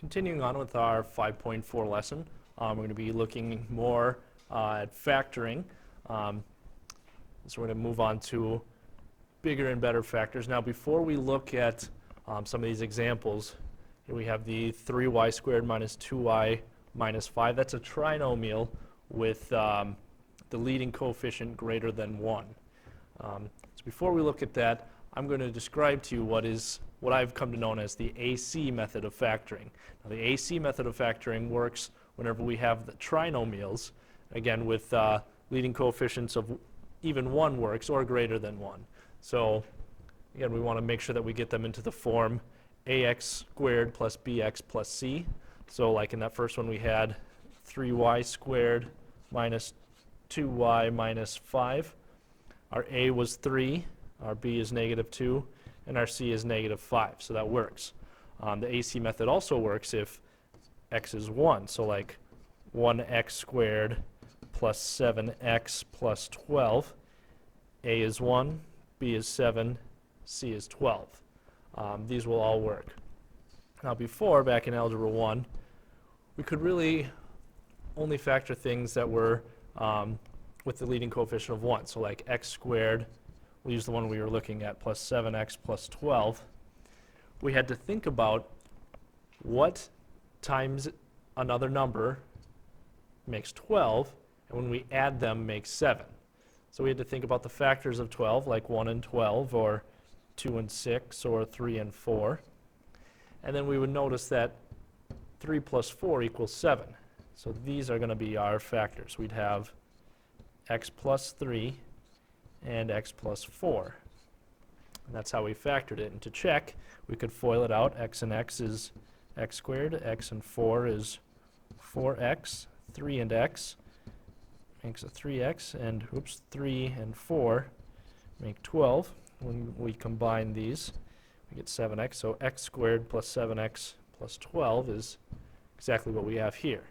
Continuing on with our 5.4 lesson, we're going to be looking more at factoring. So we're going to move on to bigger and better factors. Now before we look at some of these examples, here we have the 3y squared minus 2y minus 5. That's a trinomial with the leading coefficient greater than 1. So before we look at that, I'm going to describe to you what I've come to know as the AC method of factoring. Now, the AC method of factoring works whenever we have the trinomials, again with leading coefficients of even 1 works or greater than 1. So again, we want to make sure that we get them into the form ax squared plus bx plus c. So like in that first one we had 3y squared minus 2y minus 5. Our a was 3, our b is negative 2, and our c is negative 5, so that works. The AC method also works if x is 1, so like 1x squared plus 7x plus 12. A is 1, b is 7, c is 12. These will all work. Now before, back in Algebra 1, we could really only factor things that were with the leading coefficient of 1, so like x squared, we'll use the one we were looking at, plus 7x plus 12. We had to think about what times another number makes 12, and when we add them makes 7. So we had to think about the factors of 12, like 1 and 12, or 2 and 6, or 3 and 4. And then we would notice that 3 plus 4 equals 7. So these are going to be our factors. We'd have x plus 3 and x plus 4. And that's how we factored it. And to check, we could FOIL it out. X and x is x squared. X and 4 is 4x. 3 and x makes a 3x. And, 3 and 4 make 12. When we combine these, we get 7x. So x squared plus 7x plus 12 is exactly what we have here.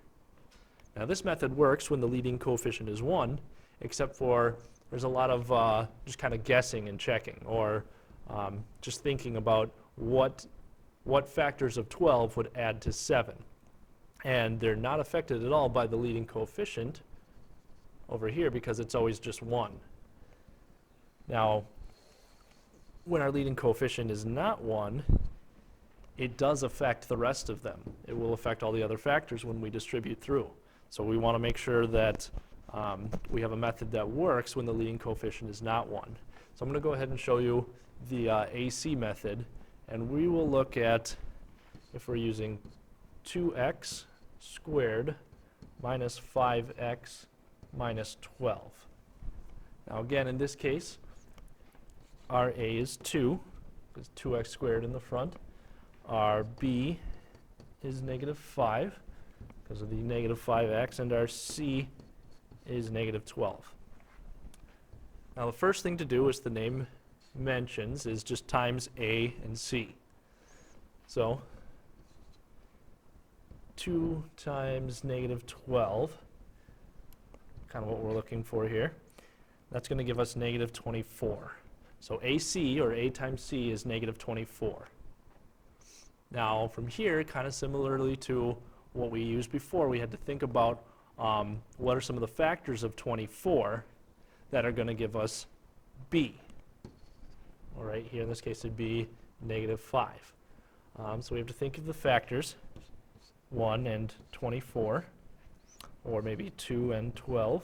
Now this method works when the leading coefficient is 1, except for there's a lot of just kind of guessing and checking, or just thinking about what factors of 12 would add to 7. And they're not affected at all by the leading coefficient over here because it's always just 1. Now, when our leading coefficient is not 1, it does affect the rest of them. It will affect all the other factors when we distribute through. So we want to make sure that we have a method that works when the leading coefficient is not 1. So I'm going to go ahead and show you the AC method, and we will look at if we're using 2x squared minus 5x minus 12. Now again, in this case, our a is 2, because 2x squared in the front. Our b is negative 5, because of the negative 5x, and our c is negative 12. Now the first thing to do, as the name mentions, is just times a and c. So 2 times negative 12, kind of what we're looking for here, that's going to give us negative 24. So AC, or a times c, is negative 24. Now from here, kind of similarly to what we used before, we had to think about what are some of the factors of 24 that are going to give us b. All right, here in this case it'd be negative 5. So we have to think of the factors, 1 and 24, or maybe 2 and 12,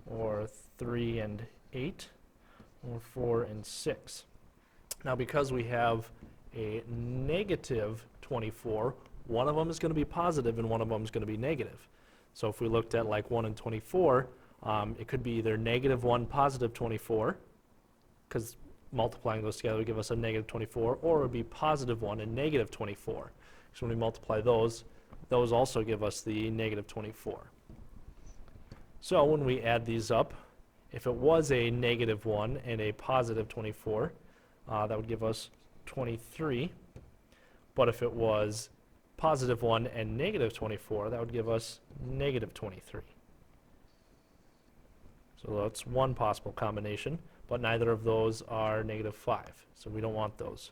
or 3 and 8, or 4 and 6. Now because we have a negative 24, one of them is going to be positive and one of them is going to be negative. So if we looked at like 1 and 24, it could be either negative 1, positive 24, because multiplying those together would give us a negative 24, or it would be positive 1 and negative 24. So when we multiply those also give us the negative 24. So when we add these up, if it was a negative 1 and a positive 24, that would give us 23. But if it was positive 1 and negative 24, that would give us negative 23. So that's one possible combination, but neither of those are negative 5, so we don't want those.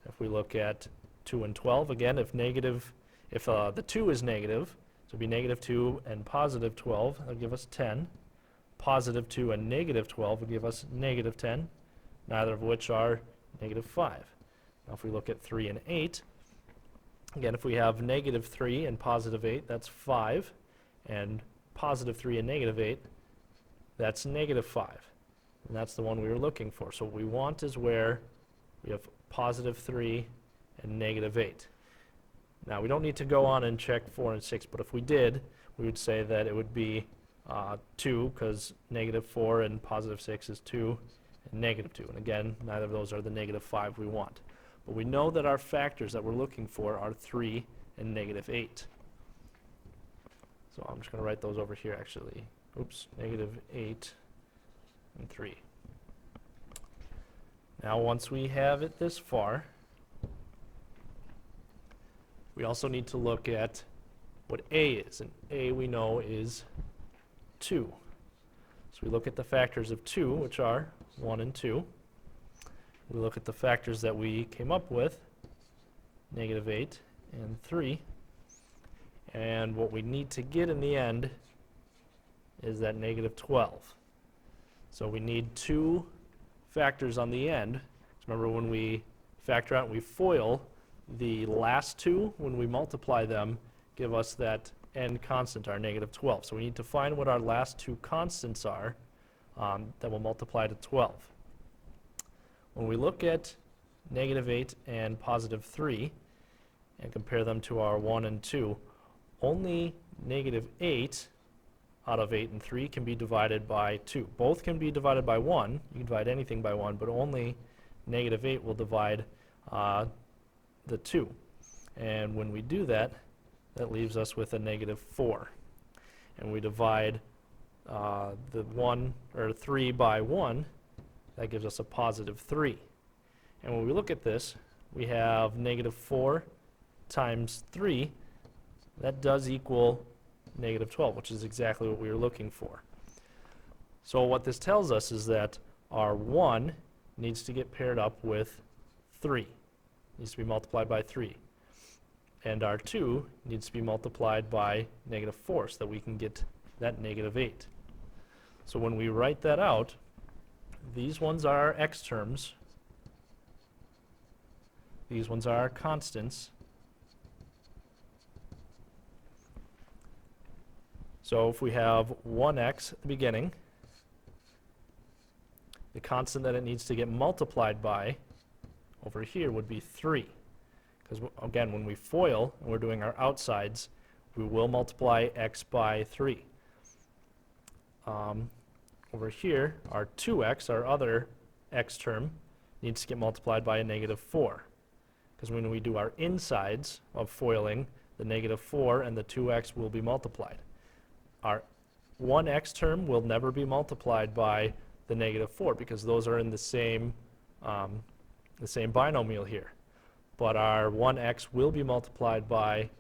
If we look at 2 and 12, again, if negative If the 2 is negative, so it'd be negative 2 and positive 12, that'll give us 10. Positive 2 and negative 12 would give us negative 10, neither of which are negative 5. Now if we look at 3 and 8, again, if we have negative 3 and positive 8, that's 5, and positive 3 and negative 8, that's negative 5. And that's the one we were looking for. So what we want is where we have positive 3 and negative 8. Now we don't need to go on and check 4 and 6, but if we did, we would say that it would be 2, because negative 4 and positive 6 is 2 and negative 2. And again, neither of those are the negative 5 we want. But we know that our factors that we're looking for are 3 and negative 8. So I'm just going to write those over here actually. Oops, negative 8 and 3. Now once we have it this far, we also need to look at what A is, and A we know is 2. So we look at the factors of 2, which are 1 and 2. We look at the factors that we came up with, negative 8 and 3. And what we need to get in the end is that negative 12. So we need 2 factors on the end. Remember, when we factor out and we FOIL, the last 2, when we multiply them, give us that end constant, our negative 12. So we need to find what our last 2 constants are that will multiply to 12. When we look at negative 8 and positive 3 and compare them to our 1 and 2, only negative 8 out of 8 and 3 can be divided by 2. Both can be divided by 1. You can divide anything by 1, but only negative 8 will divide the 2. And when we do that, that leaves us with a negative 4. And we divide the 1 or 3 by 1, that gives us a positive 3. And when we look at this, we have negative 4 times 3. That does equal negative 12, which is exactly what we were looking for. So what this tells us is that our 1 needs to get paired up with 3. Needs to be multiplied by 3. And our 2 needs to be multiplied by negative 4 so that we can get that negative 8. So when we write that out, these ones are our x terms. These ones are our constants. So if we have 1x at the beginning, the constant that it needs to get multiplied by over here would be 3. Because again, when we FOIL and we're doing our outsides, we will multiply x by 3. Over here, our 2x, our other x term, needs to get multiplied by a negative 4. Because when we do our insides of FOILing, the negative 4 and the 2x will be multiplied. Our 1x term will never be multiplied by the negative 4 because those are in the same binomial here. But our 1x will be multiplied by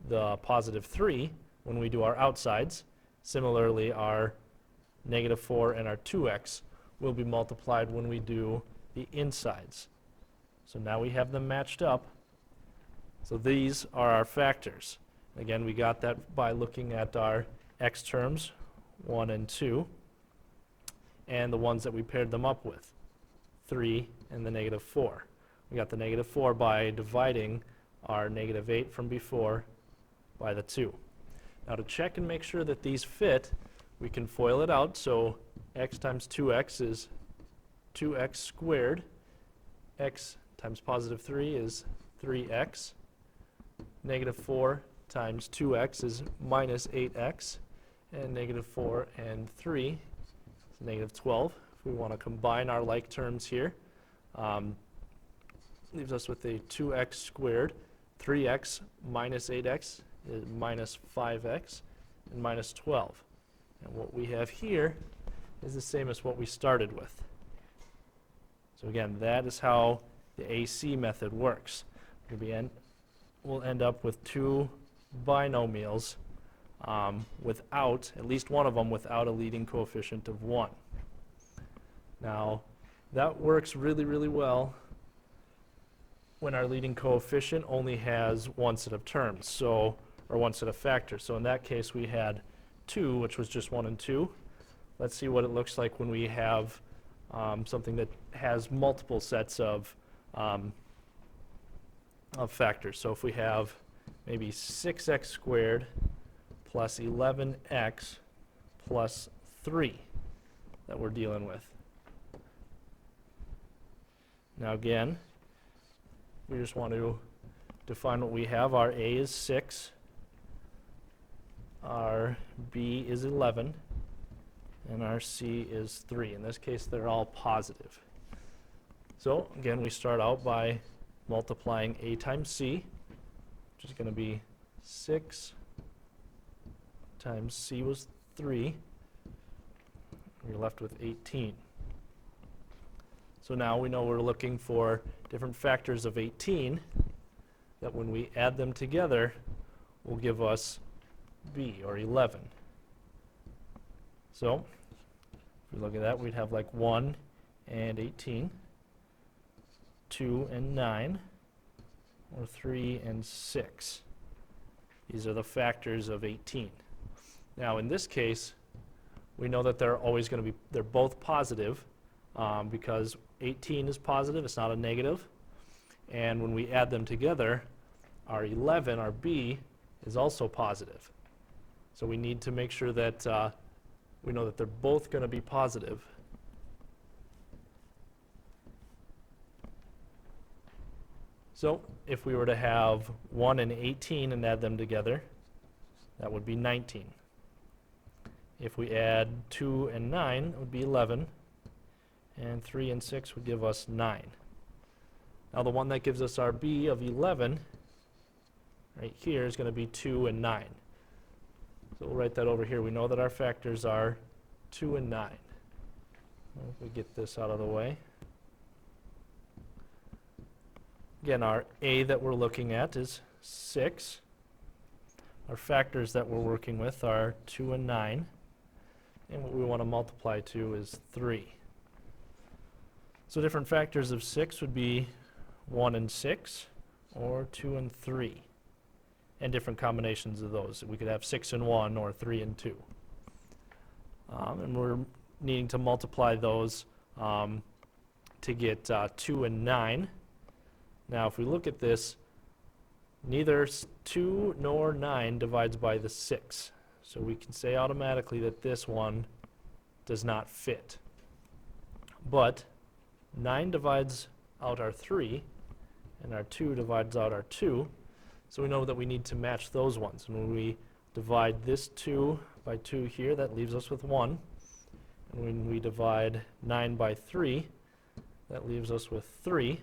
the positive 3 when we do our outsides. Similarly, our negative 4 and our 2x will be multiplied when we do the insides. So now we have them matched up. So these are our factors. Again, we got that by looking at our x terms, 1 and 2, and the ones that we paired them up with, 3 and the negative 4. We got the negative 4 by dividing our negative 8 from before by the 2. Now to check and make sure that these fit, we can FOIL it out. So x times 2x is 2x squared. X times positive 3 is 3x. Negative 4 times 2x is minus 8x. And negative 4 and 3 is negative 12. If we want to combine our like terms here, leaves us with a 2x squared. 3x minus 8x is minus 5x and minus 12. And what we have here is the same as what we started with. So again, that is how the AC method works. We'll end up with 2 binomials without, at least one of them, without a leading coefficient of 1. Now, that works really, really well when our leading coefficient only has one set of terms, or one set of factors. So in that case, we had 2, which was just 1 and 2. Let's see what it looks like when we have something that has multiple sets of factors. So if we have maybe 6x squared plus 11x plus 3 that we're dealing with. Now again, we just want to define what we have. Our A is 6, our B is 11, and our C is 3. In this case, they're all positive. So again, we start out by multiplying A times C, which is going to be 6 times C was 3. We're left with 18. So now we know we're looking for different factors of 18 that when we add them together will give us B, or 11. So if we look at that, we'd have like 1 and 18, 2 and 9, or 3 and 6. These are the factors of 18. Now in this case, we know that they're both positive because 18 is positive, it's not a negative. And when we add them together, our 11, our B, is also positive. So we need to make sure that we know that they're both going to be positive. So if we were to have 1 and 18 and add them together, that would be 19. If we add 2 and 9, it would be 11. And 3 and 6 would give us 9. Now the one that gives us our B of 11 right here is going to be 2 and 9. So we'll write that over here. We know that our factors are 2 and 9. If we get this out of the way. Again, our A that we're looking at is 6. Our factors that we're working with are 2 and 9. And what we want to multiply to is 3. So different factors of 6 would be 1 and 6, or 2 and 3. And different combinations of those. We could have 6 and 1, or 3 and 2. And we're needing to multiply those to get 2 and 9. Now if we look at this, neither 2 nor 9 divides by the 6. So we can say automatically that this one does not fit. But 9 divides out our 3, and our 2 divides out our 2. So we know that we need to match those ones. And when we divide this 2 by 2 here, that leaves us with 1. And when we divide 9 by 3, that leaves us with 3.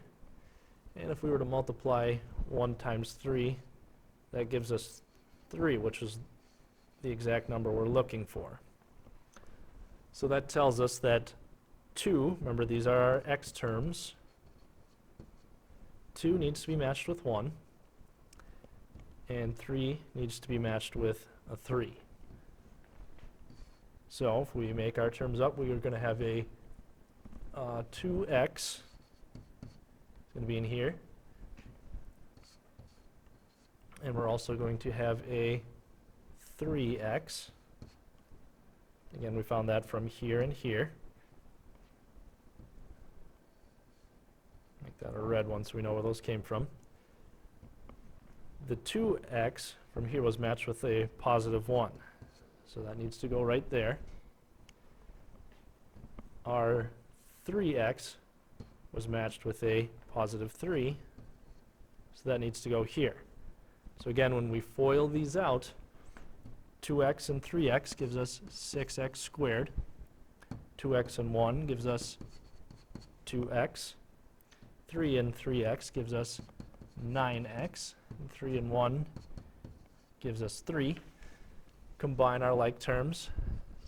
And if we were to multiply 1 times 3, that gives us 3, which is the exact number we're looking for. So that tells us that 2, remember these are our x terms, 2 needs to be matched with 1, and 3 needs to be matched with a 3. So if we make our terms up, we are going to have a 2x, it's going to be in here, and we're also going to have a 3x. Again, we found that from here and here. Make that a red one so we know where those came from. The 2x from here was matched with a positive 1. So that needs to go right there. Our 3x was matched with a positive 3. So that needs to go here. So again, when we FOIL these out, 2x and 3x gives us 6x squared. 2x and 1 gives us 2x. 3 and 3x gives us 9x. And 3 and 1 gives us 3. Combine our like terms.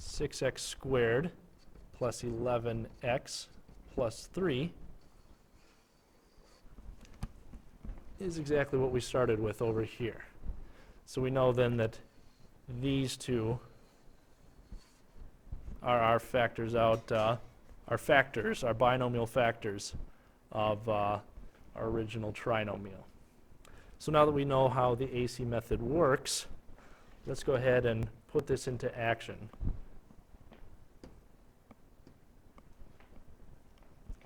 6x squared plus 11x plus 3 is exactly what we started with over here. So we know then that these two are our factors out, our binomial factors of our our original trinomial. So now that we know how the AC method works, let's go ahead and put this into action.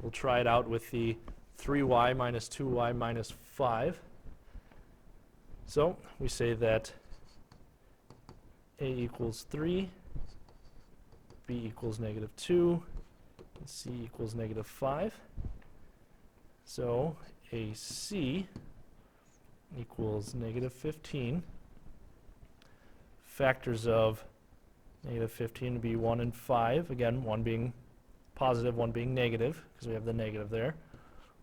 We'll try it out with the 3y minus 2y minus 5. So we say that a equals 3, b equals negative 2, and c equals negative 5. So AC equals negative 15. Factors of negative 15 would be 1 and 5. Again, 1 being positive, 1 being negative, because we have the negative there.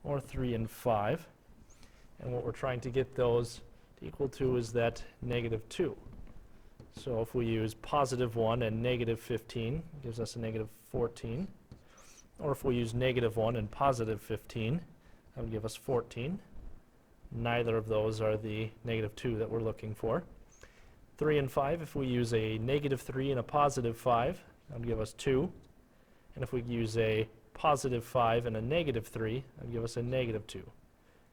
Or 3 and 5. And what we're trying to get those to equal to is that negative 2. So if we use positive 1 and negative 15, it gives us a negative 14. Or if we use negative 1 and positive 15, that would give us 14. Neither of those are the negative 2 that we're looking for. 3 and 5, if we use a negative 3 and a positive 5, that would give us 2. And if we use a positive 5 and a negative 3, that would give us a negative 2.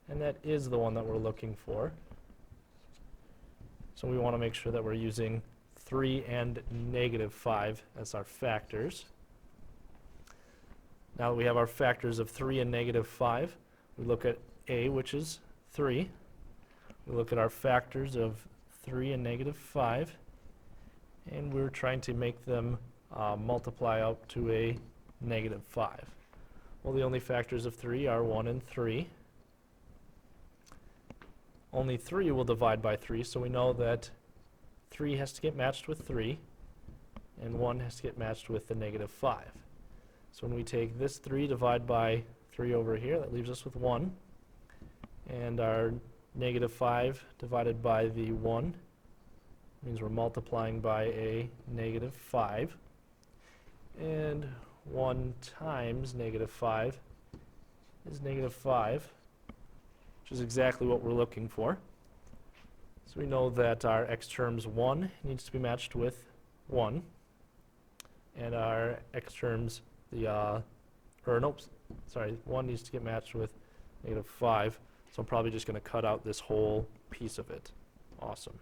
And that is the one that we're looking for. So we want to make sure that we're using 3 and negative 5 as our factors. Now that we have our factors of 3 and negative 5, we look at a, which is 3. We look at our factors of 3 and negative 5, and we're trying to make them multiply out to a negative 5. Well, the only factors of 3 are 1 and 3. Only 3 will divide by 3, so we know that 3 has to get matched with 3, and 1 has to get matched with the negative 5. So when we take this 3, divide by 3 over here, that leaves us with 1. And our negative 5 divided by the 1 means we're multiplying by a negative 5. And 1 times negative 5 is negative 5, which is exactly what we're looking for. So we know that our x terms 1 needs to be matched with 1, and our x terms, 1 needs to get matched with negative 5, so I'm probably just going to cut out this whole piece of it. Awesome.